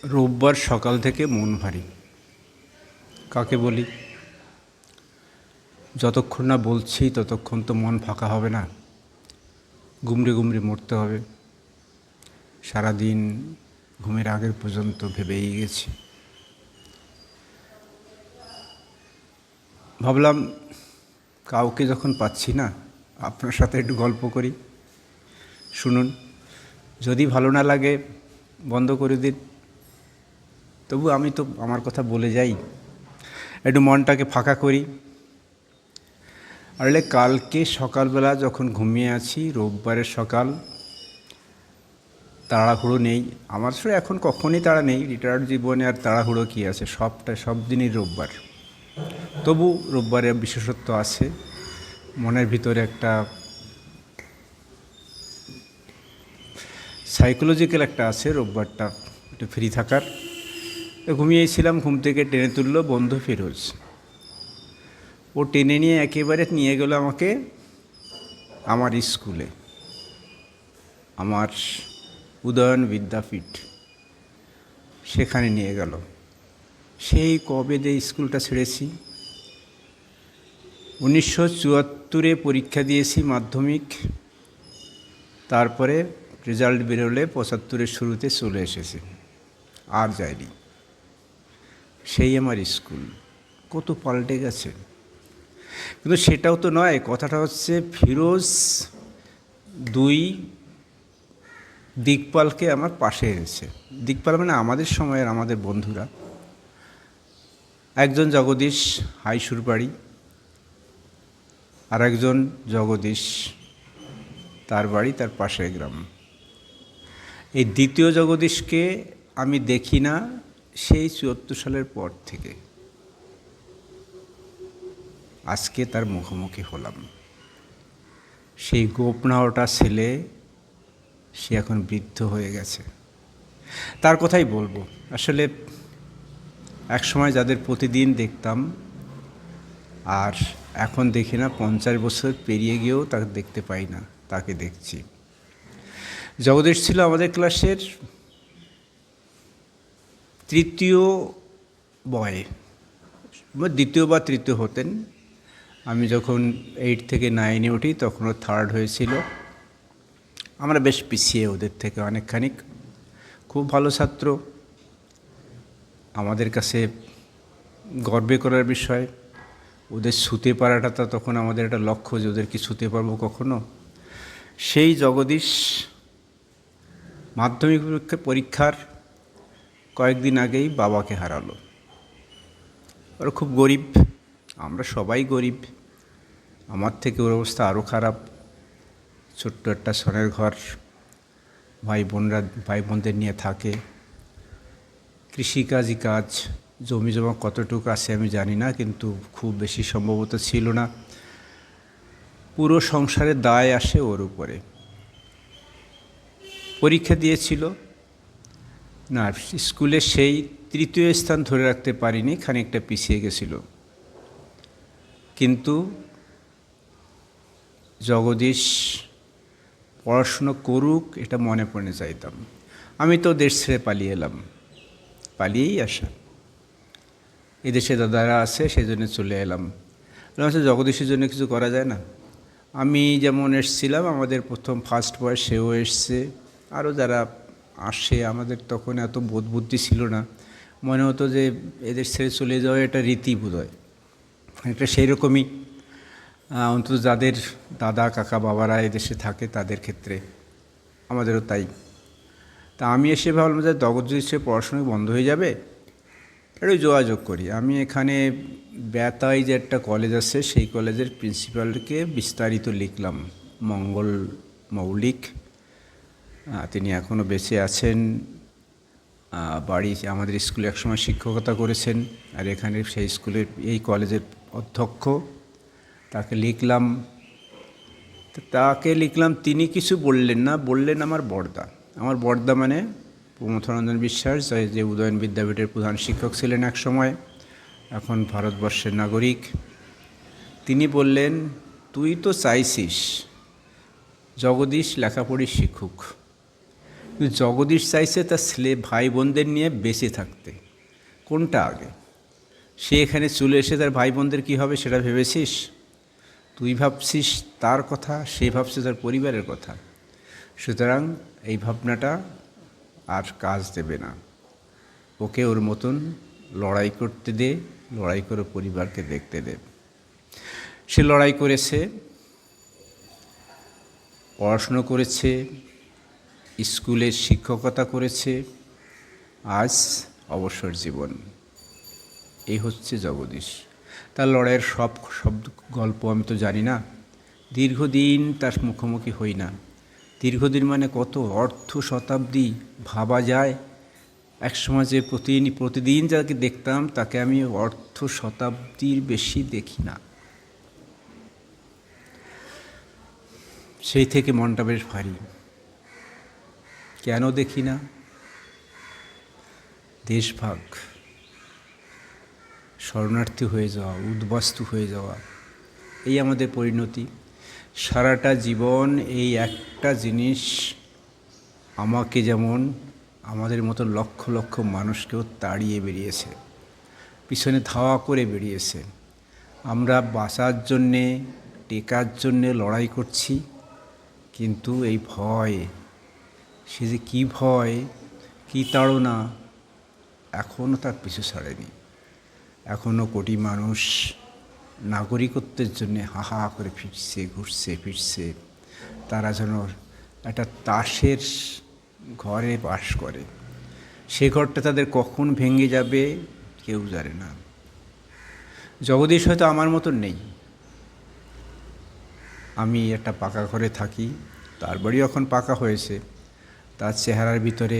রোববার সকাল থেকে মন ভারী। কাকে বলি? যতক্ষণ না বলছি ততক্ষণ তো মন ফাঁকা হবে না, গুমড়ে গুমড়ে মরতে হবে। সারাদিন ঘুমের আগের পর্যন্ত ভেবেই গেছি। ভাবলাম কাউকে যখন পাচ্ছি না, আপনার সাথে একটু গল্প করি, শুনুন। যদি ভালো না লাগে বন্ধ করে দিন, তবু আমি তো আমার কথা বলে যাই, একটু মনটাকে ফাঁকা করি। আসলে কালকে সকালবেলা যখন ঘুমিয়ে আছি, রোববারের সকাল, তাড়াহুড়ো নেই আমার সঙ্গে এখন, কখনই তাড়া নেই। রিটায়ার্ড জীবনে আর তাড়াহুড়ো কী আছে, সব দিনই রোববার। তবু রোববারের বিশেষত্ব আছে, মনের ভিতরে একটা সাইকোলজিক্যাল একটা আছে রোববারটা একটু ফ্রি থাকার। ঘুমিয়েছিলাম, ঘুম থেকে টেনে তুললো বন্ধু ফিরোজ। ও টেনে নিয়ে একেবারে নিয়ে গেল আমাকে আমার স্কুলে, আমার উদয়ন বিদ্যাপীঠ, সেখানে নিয়ে গেল। সেই কবে যে স্কুলটা ছেড়েছি, 1974 পরীক্ষা দিয়েছি মাধ্যমিক, তারপরে রেজাল্ট বেরোলে 75 শুরুতে চলে এসেছি, আর যায়নি। সেই আমার স্কুল, কত পাল্টে গেছে। কিন্তু সেটাও তো নয়, কথাটা হচ্ছে ফিরোজ দুই দিকপালকে আমার পাশে এনেছে। দিকপাল মানে আমাদের সময়ের আমাদের বন্ধুরা। একজন জগদীশ হাইসুর বাড়ি, আর একজন জগদীশ তার বাড়ি তার পাশের গ্রাম। এই দ্বিতীয় জগদীশকে আমি দেখি না সেই 74 সালের পর থেকে। আজকে তার মুখোমুখি হলাম। সেই গোপনাওটা ছেলে, সে এখন বৃদ্ধ হয়ে গেছে। তার কথাই বলবো। আসলে একসময় যাদের প্রতিদিন দেখতাম, আর এখন দেখি না, 50 বছর পেরিয়ে গিয়েও তাকে দেখতে পাই না, তাকে দেখছি। জগদীশ ছিল আমাদের ক্লাসের তৃতীয় বয়, দ্বিতীয় বা তৃতীয় হতেন। আমি যখন 8 থেকে 9-এ উঠি তখনও 3rd হয়েছিল। আমরা বেশ পিছিয়ে ওদের থেকে অনেকখানি। খুব ভালো ছাত্র, আমাদের কাছে গর্বে করার বিষয়। ওদের ছুতে পারাটা তো তখন আমাদের একটা লক্ষ্য, যে ওদেরকে ছুতে পারবো কখনো। সেই জগদীশ মাধ্যমিক পরীক্ষার কয়েকদিন আগেই বাবাকে হারালো। ওরা খুব গরিব, আমরা সবাই গরিব। আমার থেকে ওর অবস্থা আরও খারাপ। ছোট্ট একটা সনের ঘর, ভাই বোনদের নিয়ে থাকে। কৃষিকাজই কাজ, জমি জমা কতটুকু আছে আমি জানি না, কিন্তু খুব বেশি সম্ভবত ছিল না। পুরো সংসারের দায় আসে ওর উপরে। পরীক্ষা দিয়েছিল না, স্কুলে সেই তৃতীয় স্থান ধরে রাখতে পারিনি, খানিকটা পিছিয়ে গেছিল। কিন্তু জগদীশ পড়াশুনো করুক, এটা মনে প্রাণে চাইতাম। আমি তো দেশ ছেড়ে পালিয়ে এলাম, পালিয়েই আসা। এদেশে দাদারা আছে, সেই জন্য চলে এলাম। জগদীশের জন্য কিছু করা যায় না? আমি যেমন এসছিলাম, আমাদের প্রথম ফার্স্ট বয় সেও এসছে, আরও যারা আসে। আমাদের তখন এত বোধ বুদ্ধি ছিল না, মনে হতো যে এদের ছেড়ে চলে যাওয়া এটা রীতি বোধ হয়। এটা সেই রকমই, অন্তত যাদের দাদা কাকা বাবারা এদেশে থাকে তাদের ক্ষেত্রে, আমাদেরও তাই। তা আমি এসে ভাবলাম যে জগদীশের পড়াশোনা বন্ধ হয়ে যাবে, একটু যোগাযোগ করি। আমি এখানে বেতায় যে একটা কলেজ আছে, সেই কলেজের প্রিন্সিপালকে বিস্তারিত লিখলাম, মঙ্গল মৌলিক। তিনি এখনও বেঁচে আছেন, বাড়ি আমাদের স্কুলে একসময় শিক্ষকতা করেছেন, আর এখানে সেই স্কুলের এই কলেজের অধ্যক্ষ। তাকে লিখলাম, তিনি কিছু বললেন না, বললেন আমার বড়দা মানে প্রমথরঞ্জন বিশ্বাস, যে উদয়ন বিদ্যাপীঠের প্রধান শিক্ষক ছিলেন এক সময়, এখন ভারতবর্ষের নাগরিক। তিনি বললেন, তুই তো চাইছিস জগদীশ লেখাপড়ি শিখুক, কিন্তু জগদীশ চাইছে তার ছেলে ভাই বোনদের নিয়ে বেঁচে থাকতে। কোনটা আগে? সে এখানে চলে এসে তার ভাই বোনদের কী হবে সেটা ভেবেছিস? তুই ভাবছিস তার কথা, সে ভাবছে তার পরিবারের কথা। সুতরাং এই ভাবনাটা আর কাজ দেবে না। ওকে ওর মতন লড়াই করতে দে, লড়াই করে পরিবারকে দেখতে দে। সে লড়াই করেছে, পড়াশুনো করেছে, স্কুলের শিক্ষকতা করেছে, আজ অবসর জীবন। এই হচ্ছে জগদীশ। তার লড়াইয়ের সব গল্প আমি তো জানি না, দীর্ঘদিন তার মুখোমুখি হই না। দীর্ঘদিন মানে কত শতাব্দী ভাবা যায়। একসময় যে প্রতিদিন যাকে দেখতাম তাকে আমি শতাব্দীর বেশি দেখি না। সেই থেকে মনটা বেশ ভারী। কেন দেখি না? দেশভাগ, শরণার্থী হয়ে যাওয়া, উদ্বাস্তু হয়ে যাওয়া, এই আমাদের পরিণতি। সারাটা জীবন এই একটা জিনিস আমাকে যেমন আমাদের মতো লক্ষ লক্ষ মানুষকেও তাড়িয়ে বেরিয়েছে, পিছনে ধাওয়া করে বেরিয়েছে। আমরা বাঁচার জন্যে, টেকার জন্যে লড়াই করছি, কিন্তু এই ভয়, সে যে কী ভয়, কী তাড়না, এখনও তার পিছু ছাড়েনি। এখনও কোটি মানুষ নাগরিকত্বের জন্যে হাহা করে ফিরছে। তারা যেন একটা তাসের ঘরে বাস করে। সে ঘরটা তাদের কখন ভেঙে যাবে কেউ জানে না। জগদীশ হয়তো আমার মতন নেই। আমি একটা পাকা ঘরে থাকি, তার বাড়িও এখন পাকা হয়েছে। তার চেহারার ভিতরে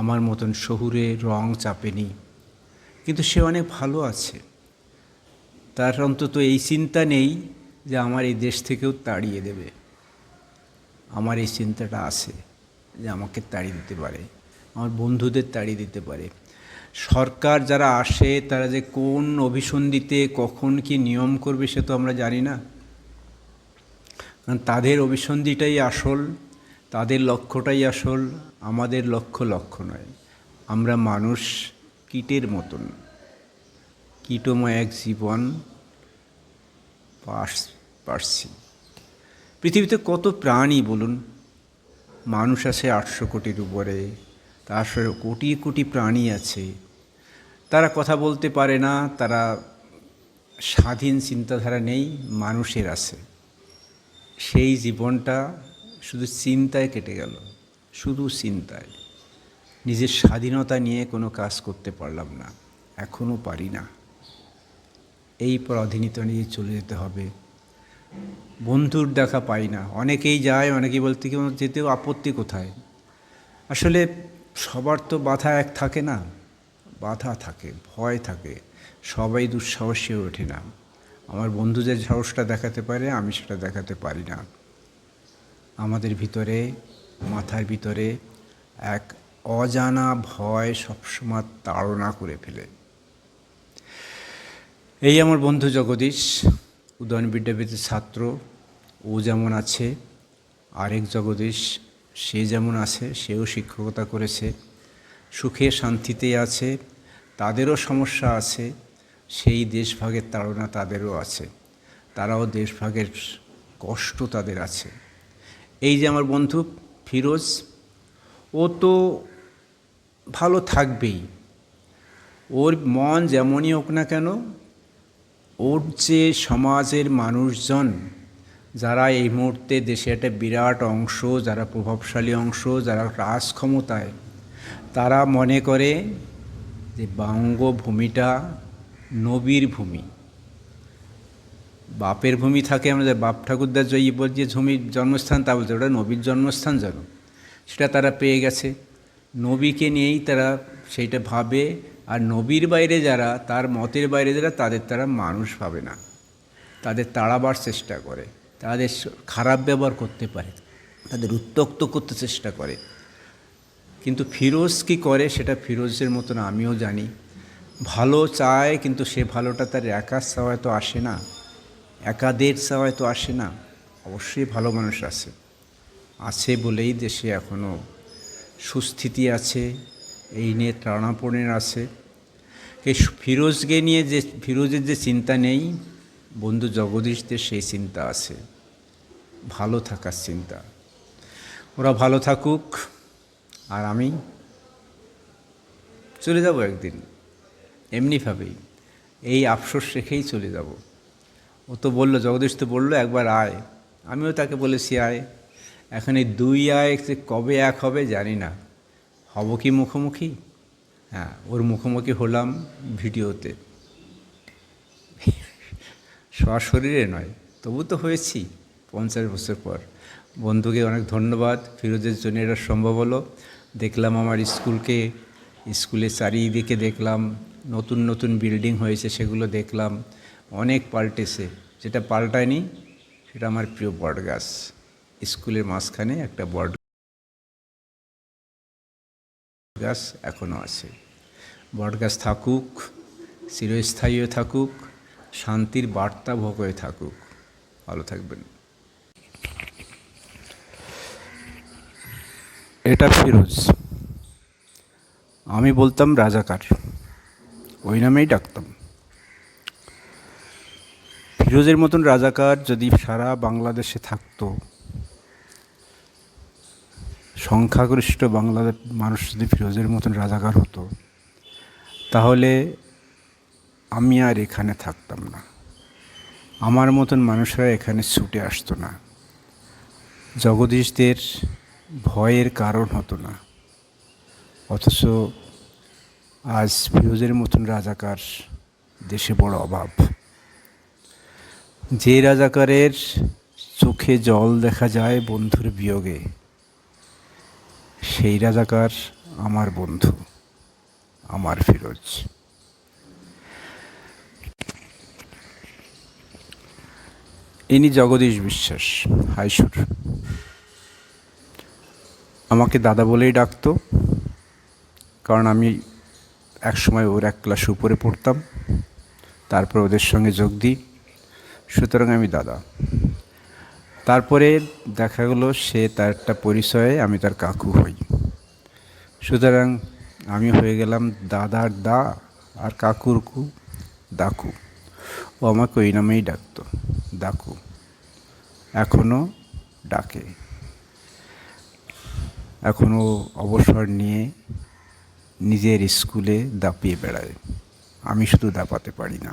আমার মতন শহুরে রং চাপেনি, কিন্তু সে অনেক ভালো আছে। তার অন্তত এই চিন্তা নেই যে আমার এই দেশ থেকেও তাড়িয়ে দেবে। আমার এই চিন্তাটা আছে যে আমাকে তাড়িয়ে দিতে পারে, আমার বন্ধুদের তাড়িয়ে দিতে পারে। সরকার যারা আসে তারা যে কোন অভিসন্ধিতে কখন কি নিয়ম করবে সে তো আমরা জানি না। কারণ তাদের অভিসন্ধিটাই আসল, তাদের লক্ষ্যটাই আসল, আমাদের লক্ষ্য নয়। আমরা মানুষ কীটের মতন, কীটময় এক জীবন পারছি। পৃথিবীতে কত প্রাণী বলুন, মানুষ আছে 800 কোটির উপরে, তার কোটি কোটি প্রাণী আছে। তারা কথা বলতে পারে না, তারা স্বাধীন চিন্তাধারা নেই, মানুষের আছে। সেই জীবনটা শুধু চিন্তায় কেটে গেল, শুধু চিন্তায়। নিজের স্বাধীনতা নিয়ে কোনো কাজ করতে পারলাম না, এখনও পারি না। এই পরাধীনতা নিয়ে চলে যেতে হবে। বন্ধুর দেখা পাই না, অনেকেই যায়, অনেকেই বলতে কি যেতেও আপত্তি কোথায়। আসলে সবার তো বাধা এক থাকে না, বাধা থাকে, ভয় থাকে, সবাই দুঃসাহসী হয়ে ওঠে না। আমার বন্ধু যে সাহসটা দেখাতে পারে আমি সেটা দেখাতে পারি না। আমাদের ভিতরে, মাথার ভিতরে এক অজানা ভয় সবসময় তাড়না করে ফেলে। এই আমার বন্ধু জগদীশ, উদয়ন বিদ্যাপীঠের ছাত্র। ও যেমন আছে, আরেক জগদীশ সে যেমন আছে, সেও শিক্ষকতা করেছে, সুখে শান্তিতে আছে। তাদেরও সমস্যা আছে, সেই দেশভাগের তাড়না তাদেরও আছে, তারাও দেশভাগের কষ্ট তাদের আছে। এই যে আমার বন্ধু ফিরোজ, ও তো ভালো থাকবেই, ওর মন যেমনই হোক না কেন, ওর যে সমাজের মানুষজন যারা এই মুহূর্তে দেশে একটা বিরাট অংশ, যারা প্রভাবশালী অংশ, যারা রাজ ক্ষমতায়, তারা মনে করে যে বঙ্গভূমিটা নবীর ভূমি। বাপের ভূমি থাকে, আমাদের বাপ ঠাকুরদার যে জমির জন্মস্থান, তা বলতে ওটা নবীর জন্মস্থান যেন, সেটা তারা পেয়ে গেছে। নবীকে নিয়েই তারা সেইটা ভাবে। আর নবীর বাইরে যারা, তার মতের বাইরে যারা, তাদের তারা মানুষ ভাবে না, তাদের তাড়াবার চেষ্টা করে, তাদের খারাপ ব্যবহার করতে পারে, তাদের উত্ত্যক্ত করতে চেষ্টা করে। কিন্তু ফিরোজ কী করে সেটা ফিরোজের মতন আমিও জানি। ভালো চায়, কিন্তু সে ভালোটা তার একার চাওয়ায় তো আসে না, একাদের চাওয়ায় তো আসে না। অবশ্যই ভালো মানুষ আছে বলেই দেশে এখনও সুস্থিতি আছে, এই নিয়ে ত্রাণাপণের আছে। এই ফিরোজকে নিয়ে যে ফিরোজের যে চিন্তা নেই, বন্ধু জগদীশদের সেই চিন্তা আছে, ভালো থাকার চিন্তা। ওরা ভালো থাকুক, আর আমি চলে যাব একদিন এমনিভাবেই, এই আফসোস রেখেই চলে যাব। ও তো বললো, জগদীশ তো বললো একবার আয়, আমিও তাকে বলেছি আয়। এখন এই দুই আয় যে কবে এক হবে জানি না, হব কি মুখোমুখি? হ্যাঁ, ওর মুখোমুখি হলাম ভিডিওতে, সশরীরে নয়, তবু তো হয়েছি 50 বছর পর। বন্ধুকে অনেক ধন্যবাদ, ফিরোজের জন্য এটা সম্ভব হলো। দেখলাম আমার স্কুলে চারিদিকে দেখলাম নতুন নতুন বিল্ডিং হয়েছে, সেগুলো দেখলাম, অনেক পাল্টেছে। যেটা পাল্টায়নি সেটা আমার প্রিয় বটগাছ। স্কুলের মাঝখানে একটা বট গাছ এখনও আছে। বটগাছ থাকুক, চিরস্থায়ীও থাকুক, শান্তির বার্তা ভোগ হয়ে থাকুক। ভালো থাকবেন। এটা ফিরোজ, আমি বলতাম রাজাকার, ওই নামেই ডাকতাম। ফিরোজের মতন রাজাকার যদি সারা বাংলাদেশে থাকতো, সংখ্যাগরিষ্ঠ বাংলাদেশ মানুষ যদি ফিরোজের মতন রাজাকার হতো, তাহলে আমি আর এখানে থাকতাম না, আমার মতন মানুষরা এখানে ছুটে আসতো না, জগদীশদের ভয়ের কারণ হতো না। অথচ আজ ফিরোজের মতন রাজাকার দেশে বড় অভাব। যে রাজাকারের চোখে জল দেখা যায় বন্ধুর বিয়োগে, সেই রাজাকার আমার বন্ধু, আমার ফিরোজ। ইনি জগদীশ বিশ্বাস, হাইসুর। আমাকে দাদা বলেই ডাকতো, কারণ আমি একসময় ওর এক ক্লাস উপরে পড়তাম, তারপর ওদের সঙ্গে যোগ দিই, সুতরাং আমি দাদা। তারপরে দেখা গেলো সে তার একটা পরিচয়ে আমি তার কাকু হই, সুতরাং আমি হয়ে গেলাম দাদার দা আর কাকুর কু দাকু। ও আমাকে ওই নামেই ডাকতো, দাকু, এখনও ডাকে। এখনও অবসর নিয়ে নিজের স্কুলে দাপিয়ে বেড়ায়, আমি শুধু দাপাতে পারি না।